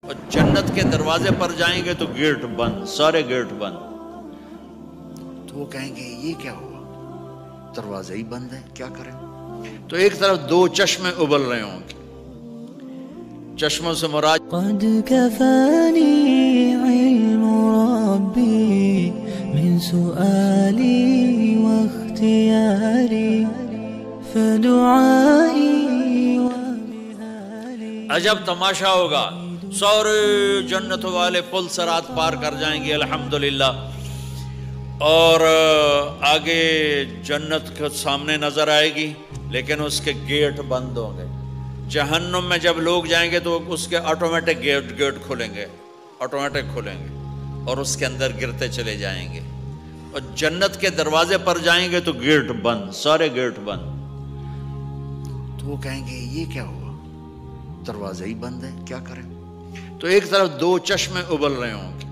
اور جنت کے دروازے پر جائیں گے تو گیٹ بند، سارے گیٹ بند. تو وہ کہیں گے یہ کیا ہوا، دروازے ہی بند ہے، کیا کریں؟ تو ایک طرف دو چشمے ابل رہے ہوں گے. چشموں سے مراد قد كفاني علم ربي من سؤالي واختياري فدعائي وبهالي. عجب تماشا ہوگا، سارے جنت والے پل صراط پار کر جائیں گے الحمدللہ، اور آگے جنت کے سامنے نظر آئے گی لیکن اس کے گیٹ بند ہوں گے. جہنم میں جب لوگ جائیں گے تو اس کے آٹومیٹک گیٹ کھولیں گے، آٹومیٹک کھولیں گے اور اس کے اندر گرتے چلے جائیں گے. اور جنت کے دروازے پر جائیں گے تو گیٹ بند، سارے گیٹ بند. تو وہ کہیں گے یہ کیا ہوا، دروازے ہی بند ہے، کیا کریں؟ تو ایک طرف دو چشمے ابل رہے ہوں گے.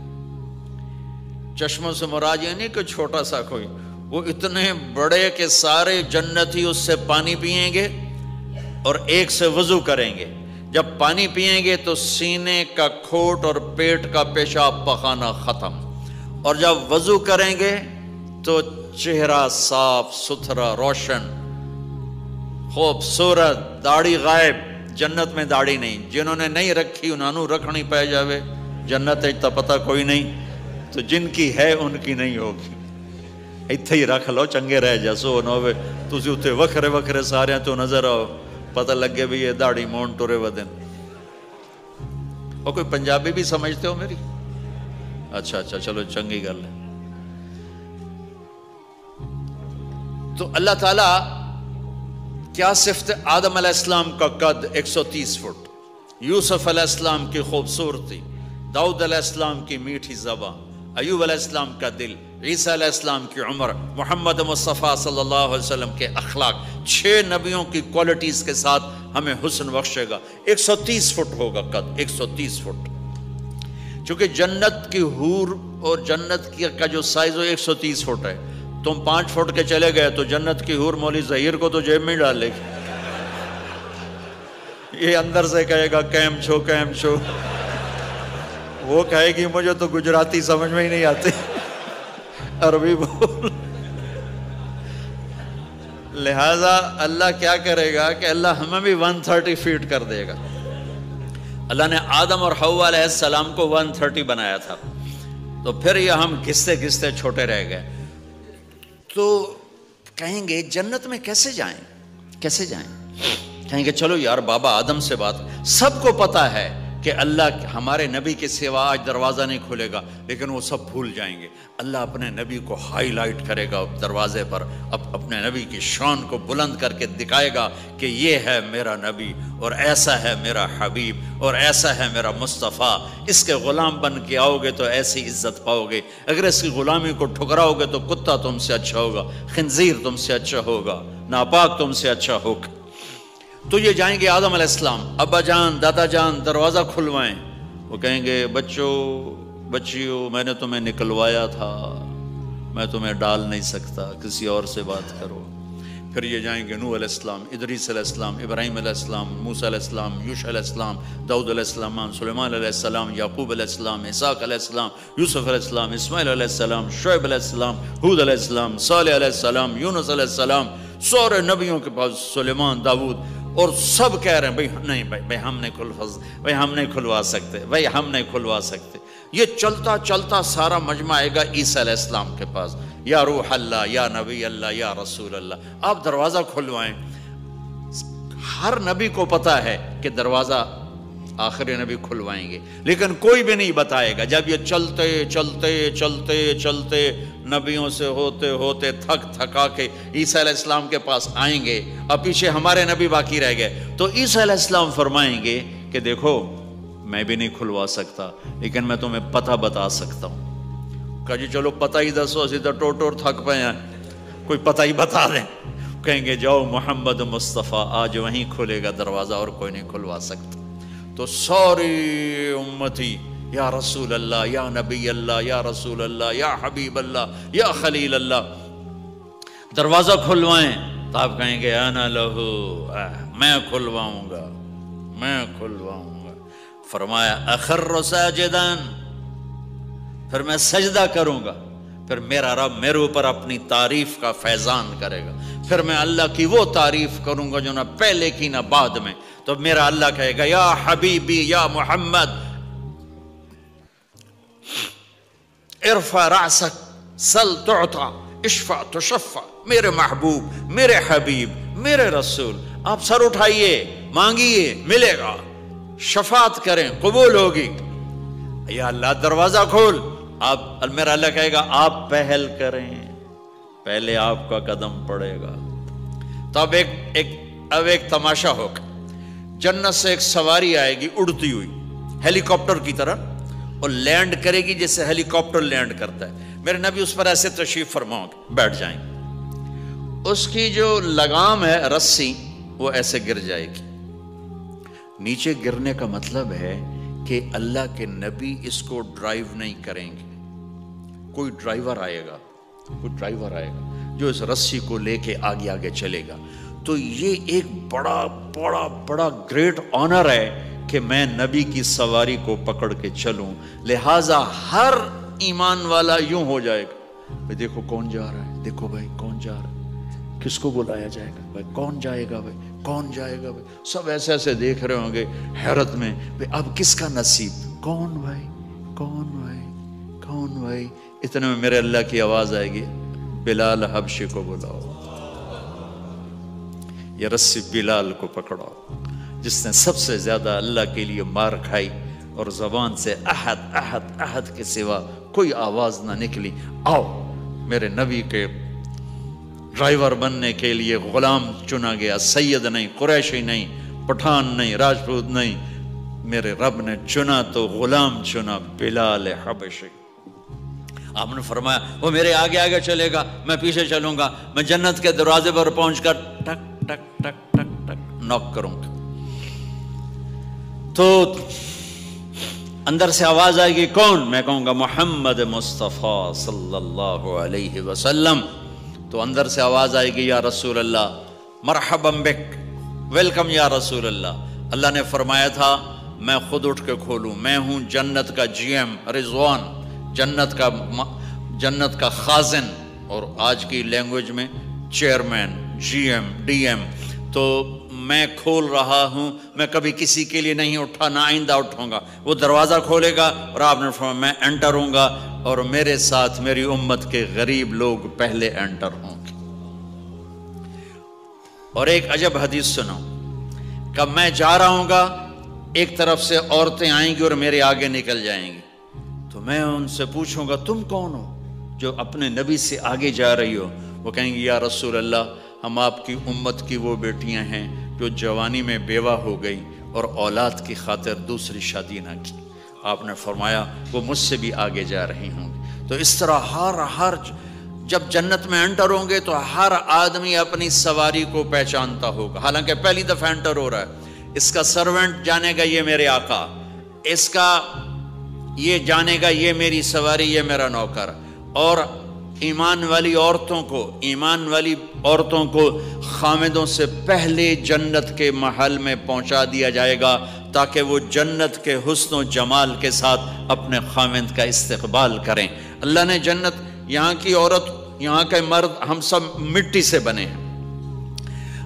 چشموں سے مراد یہ نہیں کہ چھوٹا سا کوئی، وہ اتنے بڑے کہ سارے جنتی اس سے پانی پئیں گے اور ایک سے وضو کریں گے. جب پانی پئیں گے تو سینے کا کھوٹ اور پیٹ کا پیشاب پخانا ختم، اور جب وضو کریں گے تو چہرہ صاف ستھرا روشن خوبصورت، داڑھی غائب. جنت میں داڑھی نہیں، جنہوں نے نہیں رکھی انہوں نے رکھنی پہ جاوے. جنت تا پتہ کوئی نہیں، تو جن کی ہے ان کی نہیں ہوگی. اتھے ہی رکھ لو چنگے رہ جیسو نہ ہوئے تسی اتھے وکھرے وکھرے سارے تو نظر آؤ، پتہ لگے بھی یہ داڑھی مون ٹورے ودن. اور کوئی پنجابی بھی سمجھتے ہو میری؟ اچھا چلو چنگی گل ہے. تو اللہ تعالیٰ کیا صفت، آدم علیہ السلام کا قد 130 فٹ، یوسف علیہ السلام کی خوبصورتی، داؤد علیہ السلام کی میٹھی زبان، ایوب علیہ السلام کا دل، عیسیٰ علیہ السلام کی عمر، محمد مصطفیٰ صلی اللہ علیہ وسلم کے اخلاق. 6 نبیوں کی کوالٹیز کے ساتھ ہمیں حسن بخشے گا. 130 فٹ ہوگا قد، 130 فٹ. چونکہ جنت کی حور اور جنت کا جو سائز ہو 130 فٹ ہے. تم 5 فٹ کے چلے گئے تو جنت کی حور مولی ظہیر کو تو جیب میں ڈال لے گی. یہ اندر سے کہے گا کیم چھو کیم چھو، وہ کہے گی مجھے تو گجراتی سمجھ میں ہی نہیں آتی، عربی بول. لہذا اللہ کیا کرے گا کہ اللہ ہمیں بھی 130 فیٹ کر دے گا. اللہ نے آدم اور حوا علیہ السلام کو 130 بنایا تھا، تو پھر یہ ہم گھستے گھستے چھوٹے رہ گئے. تو کہیں گے جنت میں کیسے جائیں، کیسے جائیں؟ کہیں گے چلو یار بابا آدم سے بات. سب کو پتا ہے کہ اللہ ہمارے نبی کے سوا آج دروازہ نہیں کھلے گا، لیکن وہ سب بھول جائیں گے. اللہ اپنے نبی کو ہائی لائٹ کرے گا دروازے پر، اپنے نبی کی شان کو بلند کر کے دکھائے گا کہ یہ ہے میرا نبی، اور ایسا ہے میرا حبیب، اور ایسا ہے میرا مصطفیٰ. اس کے غلام بن کے آؤ گے تو ایسی عزت پاؤ گے، اگر اس کی غلامی کو ٹھکراؤ گے تو کتا تم سے اچھا ہوگا، خنزیر تم سے اچھا ہوگا، ناپاک تم سے اچھا ہوگا. تو یہ جائیں گے آدم علیہ السلام، ابا جان دادا جان دروازہ کھلوائیں. وہ کہیں گے بچیو میں نے تمہیں نکلوایا تھا، میں تمہیں ڈال نہیں سکتا، کسی اور سے بات کرو. پھر یہ جائیں گے نوح علیہ السلام، ادریس علیہ السلام، ابراہیم علیہ السلام، موسیٰ علیہ السلام، یوشع علیہ السلام، داؤد علیہ السلام، سلیمان علیہ السلام، یعقوب علیہ السلام، اسحاق علیہ السلام، یوسف علیہ السلام، اسماعیل علیہ السلام، شعیب علیہ السلام، ہود علیہ السلام، صالح علیہ السلام، یونس علیہ السلام. سارے نبیوں کے پاس سلیمان، داؤد، اور سب کہہ رہے ہیں بھائی نہیں بھائی ہم نہیں کھلوا سکتے، بھائی ہم نہیں کھلوا سکتے. یہ چلتا چلتا سارا مجمع آئے گا عیسیٰ علیہ السلام کے پاس، یا روح اللہ، یا نبی اللہ، یا رسول اللہ آپ دروازہ کھلوائیں. ہر نبی کو پتا ہے کہ دروازہ آخری نبی کھلوائیں گے، لیکن کوئی بھی نہیں بتائے گا. جب یہ چلتے چلتے چلتے چلتے نبیوں سے ہوتے ہوتے تھکا کے عیسیٰ علیہ السلام کے پاس آئیں گے، اور پیچھے ہمارے نبی باقی رہ گئے، تو عیسیٰ علیہ السلام فرمائیں گے کہ دیکھو میں بھی نہیں کھلوا سکتا، لیکن میں تمہیں پتہ بتا سکتا ہوں. کہا جی چلو پتہ ہی دسو، اسی تو ٹور تھک پے ہیں، کوئی پتہ ہی بتا دیں. کہیں گے جاؤ محمد مصطفیٰ آج وہیں کھلے گا دروازہ، اور کوئی نہیں کھلوا سکتا. تو ساری امتی یا رسول اللہ، یا نبی اللہ، یا رسول اللہ، یا حبیب اللہ، یا خلیل اللہ دروازہ کھلوائیں. تو آپ کہیں گے انا لہو، میں کھلواؤں گا. فرمایا اخر ساجدان، پھر میں سجدہ کروں گا، پھر میرا رب میرے اوپر اپنی تعریف کا فیضان کرے گا، پھر میں اللہ کی وہ تعریف کروں گا جو نہ پہلے کی نہ بعد میں. تو میرا اللہ کہے گا یا حبیبی یا محمد ارفع رأسک سل تعطا اشفع تشفع. میرے محبوب، میرے حبیب، میرے رسول، آپ سر اٹھائیے، مانگیے، ملے گا، شفاعت کریں، قبول ہوگی. یا اللہ دروازہ کھول. آپ، میرا اللہ کہے گا آپ پہل کریں، پہلے آپ کا قدم پڑے گا. تو اب ایک تماشا ہوگا. جنت سے ایک سواری آئے گی اڑتی ہوئی ہیلی کاپٹر کی طرح، اور لینڈ کرے گی جیسے ہیلی کاپٹر لینڈ کرتا ہے. میرے نبی اس پر ایسے تشریف فرماؤ گے، بیٹھ جائیں گے. اس کی جو لگام ہے، رسی، وہ ایسے گر جائے گی. نیچے گرنے کا مطلب ہے کہ اللہ کے نبی اس کو ڈرائیو نہیں کریں گے. کوئی ڈرائیور آئے گا جو اس رسی کو لے کے آگے آگے چلے گا. تو یہ ایک بڑا گریٹ آنر ہے کہ میں نبی کی سواری کو پکڑ کے چلوں. لہٰذا ہر ایمان والا یوں ہو جائے گا، بھائی دیکھو کون جا رہا ہے، دیکھو بھائی کون جا رہا ہے، کس کو بلایا جائے گا، بھائی کون جائے گا، بھائی کون جائے گا. بھائی سب ایسے ایسے دیکھ رہے ہوں گے حیرت میں، بھائی اب کس کا نصیب، کون بھائی، کون بھائی، کون بھائی. اتنے میں میرے اللہ کی آواز آئے گی، بلال حبشی کو بلاؤ. یہ رسی بلال کو پکڑاؤ، جس نے سب سے زیادہ اللہ کے لیے مار کھائی اور زبان سے احد احد احد کے سوا کوئی آواز نہ نکلی. آؤ، میرے نبی کے ڈرائیور بننے کے لیے غلام چنا گیا. سید نہیں، قریشی نہیں، پٹھان نہیں، راجپوت نہیں، میرے رب نے چنا تو غلام چنا، بلال حبشی. آپ نے فرمایا وہ میرے آگے آگے چلے گا، میں پیچھے چلوں گا. میں جنت کے دروازے پر پہنچ کر ٹک ٹک ٹک ٹک ٹک نوک کروں گا. تو اندر سے آواز آئے گی، کون؟ میں کہوں گا محمد مصطفیٰ صلی اللہ علیہ وسلم. تو اندر سے آواز آئے گی یا رسول اللہ، مرحبا بک، ویلکم یا رسول اللہ. اللہ نے فرمایا تھا میں خود اٹھ کے کھولوں. میں ہوں جنت کا جی ایم رضوان، جنت کا خازن، اور آج کی لینگویج میں chairman, G M, D M. تو میں کھول رہا ہوں. میں کبھی کسی کے لیے نہیں اٹھا، نہ آئندہ اٹھوں گا. وہ دروازہ کھولے گا اور آپ نے فرمایا میں انٹر ہوں گا، اور میرے ساتھ میری امت کے غریب لوگ پہلے انٹر ہوں گے. اور ایک عجب حدیث سنو کہ میں جا رہا ہوں گا، ایک طرف سے عورتیں آئیں گی اور میرے آگے نکل جائیں گی. تو میں ان سے پوچھوں گا تم کون ہو جو اپنے نبی سے آگے جا رہی ہو؟ وہ کہیں گی یا رسول اللہ ہم آپ کی امت کی وہ بیٹیاں ہیں جو جوانی میں بیوہ ہو گئی اور اولاد کی خاطر دوسری شادی نہ کی. آپ نے فرمایا وہ مجھ سے بھی آگے جا رہی ہوں گی. تو اس طرح ہر جب جنت میں انٹر ہوں گے تو ہر آدمی اپنی سواری کو پہچانتا ہوگا. حالانکہ پہلی دفعہ انٹر ہو رہا ہے. اس کا سرونٹ جانے گا یہ میرے آقا، اس کا یہ جانے گا یہ میری سواری، یہ میرا نوکر. اور ایمان والی عورتوں کو خامدوں سے پہلے جنت کے محل میں پہنچا دیا جائے گا تاکہ وہ جنت کے حسن و جمال کے ساتھ اپنے خامد کا استقبال کریں. اللہ نے جنت، یہاں کی عورت، یہاں کے مرد، ہم سب مٹی سے بنے ہیں.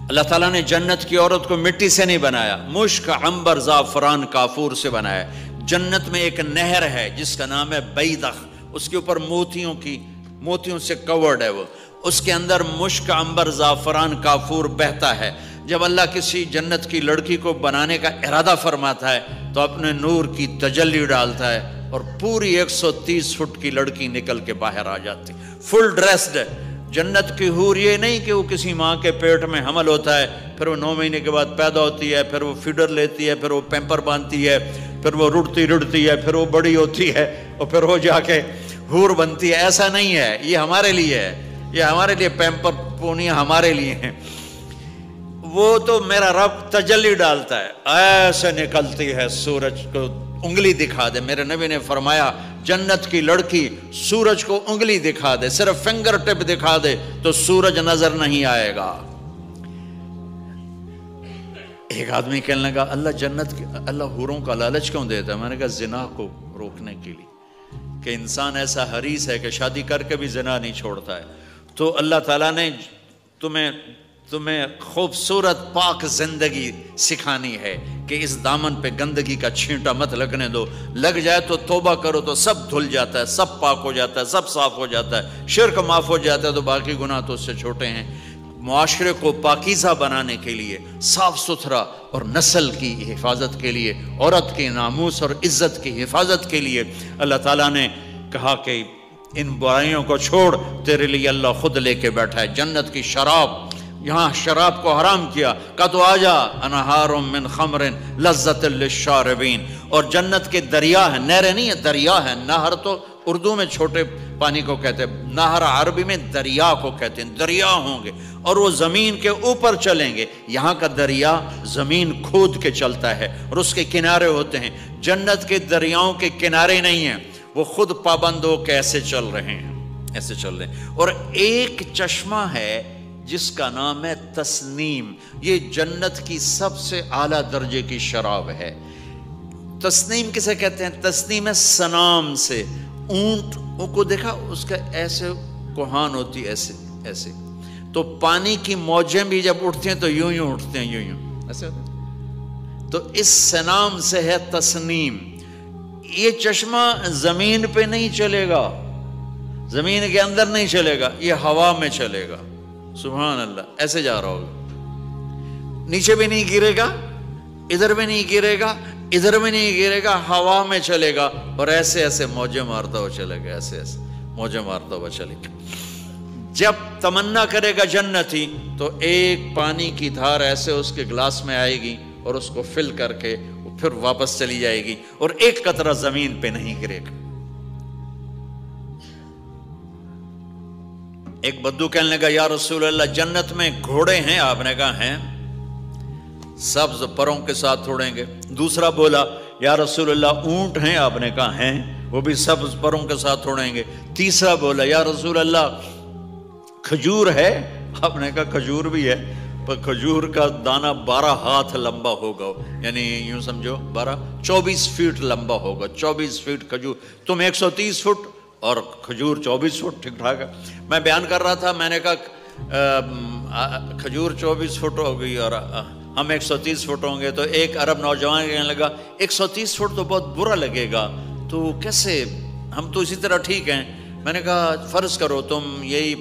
اللہ تعالیٰ نے جنت کی عورت کو مٹی سے نہیں بنایا، مشک، عنبر، زعفران، کافور سے بنایا. جنت میں ایک نہر ہے جس کا نام ہے بیدخ، اس کے اوپر موتیوں سے کورڈ ہے. وہ اس کے اندر مشک، عنبر، زعفران، کافور بہتا ہے. جب اللہ کسی جنت کی لڑکی کو بنانے کا ارادہ فرماتا ہے تو اپنے نور کی تجلی ڈالتا ہے اور پوری 130 فٹ کی لڑکی نکل کے باہر آ جاتی، فل ڈریسڈ ہے. جنت کی حور یہ نہیں کہ وہ کسی ماں کے پیٹ میں حمل ہوتا ہے، پھر وہ 9 مہینے کے بعد پیدا ہوتی ہے، پھر وہ فیڈر لیتی ہے، پھر وہ پیمپر باندھتی ہے، پھر وہ رڑتی ہے، پھر وہ بڑی ہوتی ہے اور پھر وہ جا کے حور بنتی ہے. ایسا نہیں ہے، یہ ہمارے لیے ہے، یہ ہمارے لیے پیمپر پونیاں ہمارے لیے ہیں. وہ تو میرا رب تجلی ڈالتا ہے، ایسے نکلتی ہے سورج کو انگلی دکھا دے. میرے نبی نے فرمایا جنت کی لڑکی سورج کو انگلی دکھا دے، صرف فنگر ٹپ دکھا دے تو سورج نظر نہیں آئے گا. ایک آدمی کہنے لگا اللہ حوروں کا لالچ کیوں دیتا ہے؟ میں نے کہا زنا کو روکنے کے لیے، کہ انسان ایسا حریص ہے کہ شادی کر کے بھی زنا نہیں چھوڑتا ہے، تو اللہ تعالیٰ نے تمہیں خوبصورت پاک زندگی سکھانی ہے کہ اس دامن پہ گندگی کا چھینٹا مت لگنے دو، لگ جائے تو توبہ کرو تو سب دھل جاتا ہے، سب پاک ہو جاتا ہے، سب صاف ہو جاتا ہے، شرک معاف ہو جاتا ہے، تو باقی گناہ تو اس سے چھوٹے ہیں۔ معاشرے کو پاکیزہ بنانے کے لیے، صاف ستھرا اور نسل کی حفاظت کے لیے، عورت کے ناموس اور عزت کی حفاظت کے لیے اللہ تعالیٰ نے کہا کہ ان برائیوں کو چھوڑ، تیرے لیے اللہ خود لے کے بیٹھا ہے جنت کی شراب۔ یہاں شراب کو حرام کیا، کہا تو آجا انہار من خمر لذت للشاربین، اور جنت کے دریا ہے، نہریں نہیں ہے، دریا ہے۔ نہر تو اردو میں چھوٹے پانی کو کہتے ہیں، نہر عربی میں دریا کو کہتے ہیں، دریا ہوں گے اور وہ زمین کے اوپر چلیں گے۔ یہاں کا دریا زمین کھود کے چلتا ہے اور اس کے کنارے ہوتے ہیں، جنت کے دریاؤں کے کنارے نہیں ہیں، وہ خود پابند ہو کے ایسے چل رہے ہیں، ایسے چل رہے ہیں۔ اور ایک چشمہ ہے جس کا نام ہے تسنیم، یہ جنت کی سب سے اعلیٰ درجے کی شراب ہے۔ تسنیم کسے کہتے ہیں؟ تسنیم ہے سنام سے، اونٹ کو دیکھا اس کا ایسے کوہان ہوتی ایسے ایسے، تو پانی کی موجیں بھی جب اٹھتی ہیں تو یوں یوں اٹھتے ہیں، یوں یوں ایسے ہوتے ہیں، تو اس سنام سے ہے تسنیم۔ یہ چشمہ زمین پہ نہیں چلے گا، زمین کے اندر نہیں چلے گا، یہ ہوا میں چلے گا، سبحان اللہ، ایسے جا رہا ہوگا، نیچے بھی نہیں گرے گا، ادھر بھی نہیں گرے گا، ادھر بھی نہیں گرے گا، ہوا میں چلے گا اور ایسے ایسے موجیں مارتا ہوا چلے گا، ایسے ایسے موجیں مارتا ہوا چلے گا۔ جب تمنا کرے گا جنتی تو ایک پانی کی دھار ایسے اس کے گلاس میں آئے گی اور اس کو فل کر کے پھر واپس چلی جائے گی اور ایک قطرہ زمین پہ نہیں گرے گا۔ ایک بدو کہنے لگا یا رسول اللہ جنت میں گھوڑے ہیں؟ آپ نے کہا ہیں، سبز پروں کے ساتھ اڑیں گے۔ دوسرا بولا یا رسول اللہ اونٹ ہیں؟ آپ نے کہا ہیں، وہ بھی سبز پروں کے ساتھ اڑیں گے۔ تیسرا بولا یا رسول اللہ کھجور ہے؟ آپ نے کہا کھجور بھی ہے، پر کھجور کا دانہ 12 ہاتھ لمبا ہوگا، یعنی یوں سمجھو 24 فٹ لمبا ہوگا، 24 فٹ کھجور، تم 130 فٹ اور کھجور 24 فٹ، ٹھیک ٹھاک ہے۔ میں بیان کر رہا تھا، میں نے کہا کھجور 24 فٹ ہوگی اور ہم 130 فٹ ہوں گے، تو ایک عرب نوجوان کہنے لگا 130 فٹ تو بہت برا لگے گا، تو کیسے، ہم تو اسی طرح ٹھیک ہیں۔ میں نے کہا فرض کرو تم یہی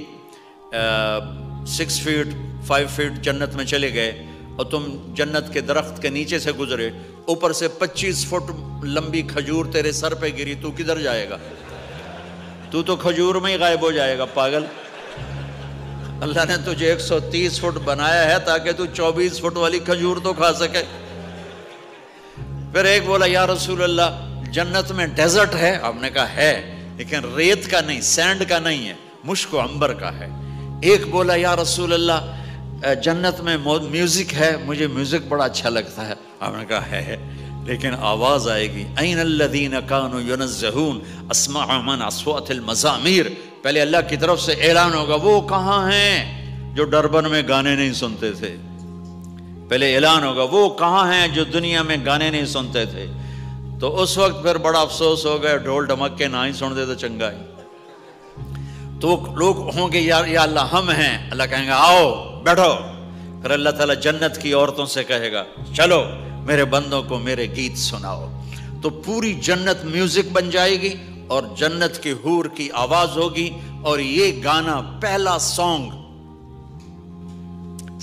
6 فٹ 5 فٹ جنت میں چلے گئے اور تم جنت کے درخت کے نیچے سے گزرے، اوپر سے 25 فٹ لمبی کھجور تیرے سر پہ گری، تو کدھر جائے گا؟ تو کھجور میں ہی غائب ہو جائے گا، پاگل۔ اللہ نے تجھے 130 فٹ بنایا ہے تاکہ تو 24 فٹ والی کھجور تو کھا سکے۔ پھر ایک بولا یا رسول اللہ جنت میں ڈیزرٹ ہے؟ آپ نے کہا ہے، لیکن ریت کا نہیں، سینڈ کا نہیں ہے، مشک و عنبر کا ہے۔ ایک بولا یا رسول اللہ جنت میں میوزک ہے؟ مجھے میوزک بڑا اچھا لگتا ہے۔ آپ نے کہا ہے، لیکن آواز آئے گی این الذین کانوا ینزہون اسمع من اصوات المزامیر، پہلے اللہ کی طرف سے اعلان ہوگا وہ کہاں ہیں جو ڈربن میں گانے نہیں سنتے تھے، پہلے اعلان ہوگا وہ کہاں ہیں جو دنیا میں گانے نہیں سنتے تھے، تو اس وقت پھر بڑا افسوس ہو گیا، ڈھول ڈھمکے نہ ہی سن دے تو چنگا ہی۔ تو لوگ ہوں گے یا اللہ ہم ہیں، اللہ کہیں گا آؤ بیٹھو، پھر اللہ تعالیٰ جنت کی عورتوں سے کہے گا چلو میرے بندوں کو میرے گیت سناؤ، تو پوری جنت میوزک بن جائے گی اور جنت کی حور کی آواز ہوگی، اور یہ گانا پہلا سانگ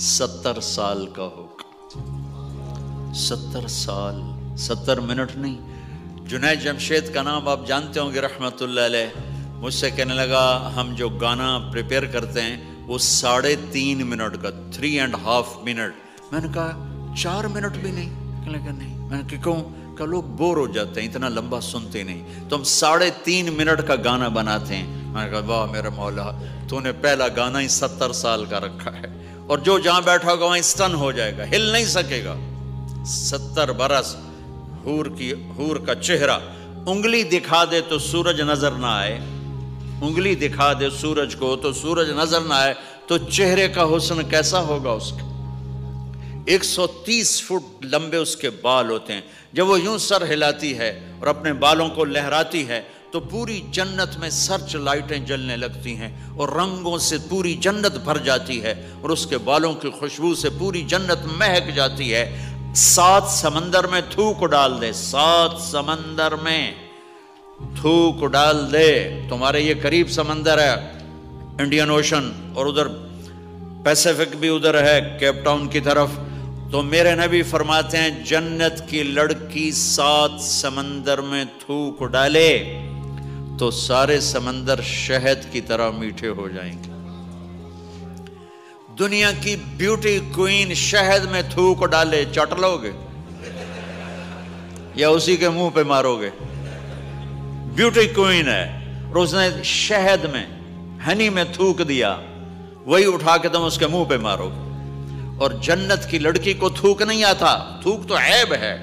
70 سال کا ہوگا، 70 سال، 70 منٹ نہیں۔ جنید جمشید کا نام آپ جانتے ہوں گے رحمت اللہ علیہ، مجھ سے کہنے لگا ہم جو گانا پریپیئر کرتے ہیں وہ 3.5 منٹ کا، 3.5 منٹ۔ میں نے کہا 4 منٹ بھی نہیں؟ کہنے لگا نہیں۔ میں نے کہا کیوں؟ کہ لوگ بور ہو جاتے ہیں، اتنا لمبا سنتے نہیں، تو ہم 3.5 منٹ کا گانا بناتے ہیں۔ میں نے کہا واہ میرے مولا، تو نے پہلا گانا ہی 70 سال کا رکھا ہے، اور جو جہاں بیٹھا ہوگا وہیں اسٹن ہو جائے گا، ہل نہیں سکے گا۔ 70 برس حور کا چہرہ، انگلی دکھا دے تو سورج نظر نہ آئے، انگلی دکھا دے سورج کو تو سورج نظر نہ آئے، تو چہرے کا حسن کیسا ہوگا اس کا؟ 130 فٹ لمبے اس کے بال ہوتے ہیں. جب وہ یوں سر ہلاتی ہے اور اپنے بالوں کو لہراتی ہے تو پوری جنت میں سرچ لائٹیں جلنے لگتی ہیں اور رنگوں سے پوری جنت بھر جاتی ہے اور اس کے بالوں کی خوشبو سے پوری جنت مہک جاتی ہے. 7 سمندر میں تھوک ڈال دے، 7 سمندر میں تھوک ڈال دے. تمہارے یہ قریب سمندر ہے انڈین اوشن، اور ادھر پیسیفک بھی ادھر ہے کیپ ٹاؤن کی طرف. تو میرے نبی فرماتے ہیں جنت کی لڑکی 7 سمندر میں تھوک ڈالے تو سارے سمندر شہد کی طرح میٹھے ہو جائیں گے. دنیا کی بیوٹی کوئین شہد میں تھوک ڈالے، چٹ لو گے یا اسی کے منہ پہ مارو گے؟ بیوٹی کوئین ہے اور اس نے شہد میں ہنی میں تھوک دیا، وہی اٹھا کے تم اس کے منہ پہ مارو گے. اور جنت کی لڑکی کو تھوک نہیں آتا، تھوک تو عیب ہے.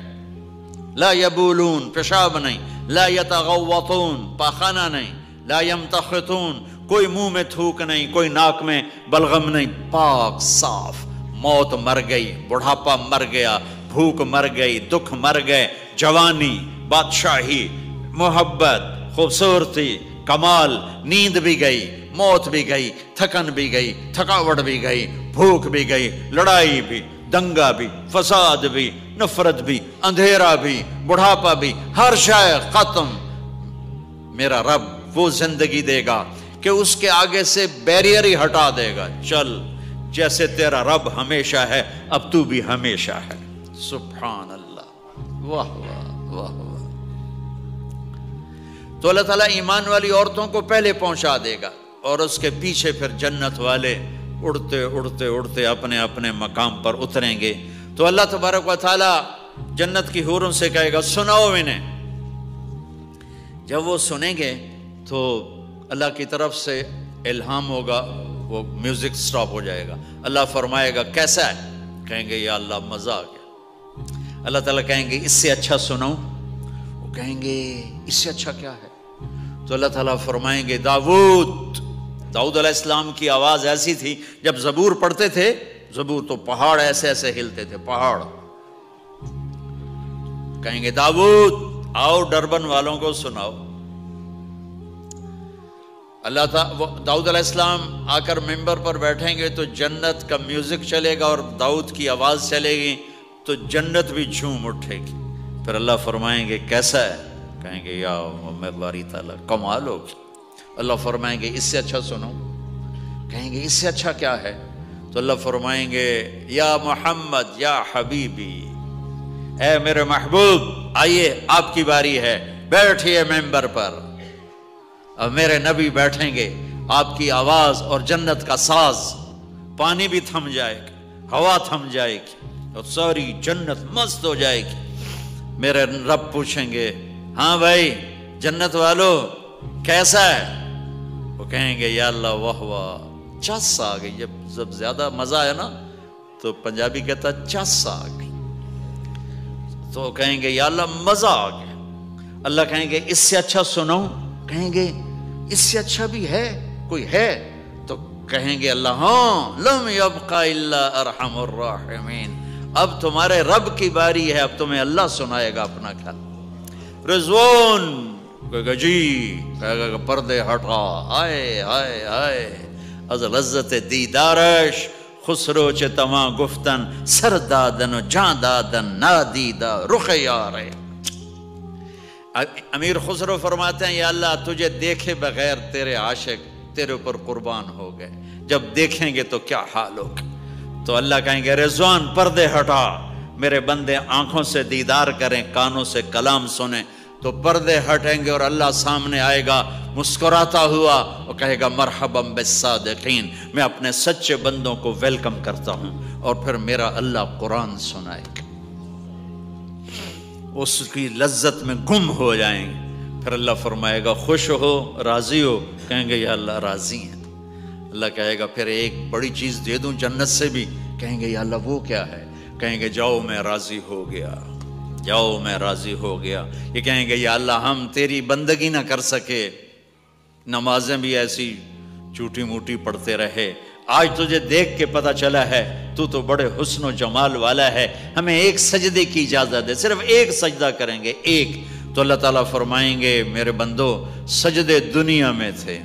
لا یبولون، پیشاب نہیں، لا یتغوطون، پاخانہ نہیں، لا یمتخطون، کوئی منہ میں تھوک نہیں، کوئی ناک میں بلغم نہیں، پاک صاف. موت مر گئی، بڑھاپا مر گیا، بھوک مر گئی، دکھ مر گئے، جوانی، بادشاہی، محبت، خوبصورتی، کمال، نیند بھی گئی، موت بھی گئی، تھکن بھی گئی، تھکاوٹ بھی گئی، بھوک بھی گئی، لڑائی بھی، دنگا بھی، فساد بھی، نفرت بھی، اندھیرا بھی، بڑھاپا بھی، ہر شے ختم. میرا رب وہ زندگی دے گا کہ اس کے آگے سے بیریئر ہی ہٹا دے گا. چل جیسے تیرا رب ہمیشہ ہے اب تو بھی ہمیشہ ہے. سبحان اللہ، واہ واہ واہ واہ. تو اللہ تعالیٰ ایمان والی عورتوں کو پہلے پہنچا دے گا اور اس کے پیچھے پھر جنت والے اڑتے اڑتے اڑتے اپنے اپنے مقام پر اتریں گے. تو اللہ تبارک و تعالیٰ جنت کی حوروں سے کہے گا سناؤ انہیں. جب وہ سنیں گے تو اللہ کی طرف سے الہام ہوگا، وہ میوزک سٹاپ ہو جائے گا. اللہ فرمائے گا کیسا ہے؟ کہیں گے یا اللہ مزہ آ گیا. اللہ تعالیٰ کہیں گے اس سے اچھا سناؤں؟ وہ کہیں گے اس سے اچھا کیا ہے؟ تو اللہ تعالیٰ فرمائیں گے داؤد علیہ السلام کی آواز ایسی تھی جب زبور پڑھتے تھے، زبور تو پہاڑ ایسے ایسے ہلتے تھے، پہاڑ. کہیں گے داؤد آؤ ڈربن والوں کو سناؤ. اللہ تعالیٰ داؤد علیہ السلام آ کر ممبر پر بیٹھیں گے تو جنت کا میوزک چلے گا اور داؤد کی آواز چلے گی تو جنت بھی جھوم اٹھے گی. پھر اللہ فرمائیں گے کیسا ہے؟ کہیں گے یا محمد باری تعالیٰ کمال ہوگی. اللہ فرمائیں گے اس سے اچھا سنو. کہیں گے اس سے اچھا کیا ہے؟ تو اللہ فرمائیں گے یا محمد یا حبیبی، اے میرے محبوب آئیے آپ کی باری ہے، بیٹھیے ممبر پر. اب میرے نبی بیٹھیں گے، آپ کی آواز اور جنت کا ساز، پانی بھی تھم جائے گا، ہوا تھم جائے گی اور ساری جنت مست ہو جائے گی. میرے رب پوچھیں گے ہاں بھائی جنت والو کیسا ہے؟ وہ کہیں گے یا اللہ واہ واہ چس آ گئی. جب زیادہ مزہ آیا نا تو پنجابی کہتا چس آ گئی. تو کہیں گے یا اللہ مزہ آ گیا. اللہ کہیں گے اس سے اچھا سناؤں؟ کہیں گے اس سے اچھا بھی ہے کوئی ہے؟ تو کہیں گے اللہ ہاں لم یبق الا ارحم الراحمین، اب تمہارے رب کی باری ہے، اب تمہیں اللہ سنائے گا اپنا خیال. رضوان کہے گا جی، کہے گا پردے ہٹا، آئے آئے آئے از لذت دیدارش خسرو چه تما گفتن سر دادن و جان دادن نادیدہ رخ یارے. امیر خسرو فرماتے ہیں یا اللہ تجھے دیکھے بغیر تیرے عاشق تیرے اوپر قربان ہو گئے، جب دیکھیں گے تو کیا حال ہوگا. تو اللہ کہیں گے رضوان پردے ہٹا، میرے بندے آنکھوں سے دیدار کریں، کانوں سے کلام سنیں. تو پردے ہٹیں گے اور اللہ سامنے آئے گا مسکراتا ہوا اور کہے گا مرحبا بالصادقین، میں اپنے سچے بندوں کو ویلکم کرتا ہوں. اور پھر میرا اللہ قرآن سنائے گا، اس کی لذت میں گم ہو جائیں گے. پھر اللہ فرمائے گا خوش ہو، راضی ہو؟ کہیں گے یا اللہ راضی ہیں. اللہ کہے گا پھر ایک بڑی چیز دے دوں جنت سے بھی؟ کہیں گے یا اللہ وہ کیا ہے؟ کہیں گے جاؤ میں راضی ہو گیا، جاؤ میں راضی ہو گیا. یہ کہیں گے یا اللہ ہم تیری بندگی نہ کر سکے، نمازیں بھی ایسی چوٹی موٹی پڑھتے رہے، آج تجھے دیکھ کے پتہ چلا ہے تو بڑے حسن و جمال والا ہے، ہمیں ایک سجدے کی اجازت ہے، صرف ایک سجدہ کریں گے، ایک۔ تو اللہ تعالیٰ فرمائیں گے میرے بندو سجدے دنیا میں تھے،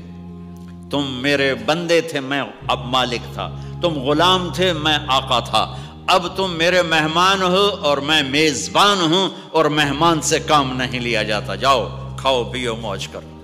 تم میرے بندے تھے، میں اب مالک تھا، تم غلام تھے، میں آقا تھا، اب تم میرے مہمان ہو اور میں میزبان ہوں، اور مہمان سے کام نہیں لیا جاتا، جاؤ کھاؤ پیو موج کرو۔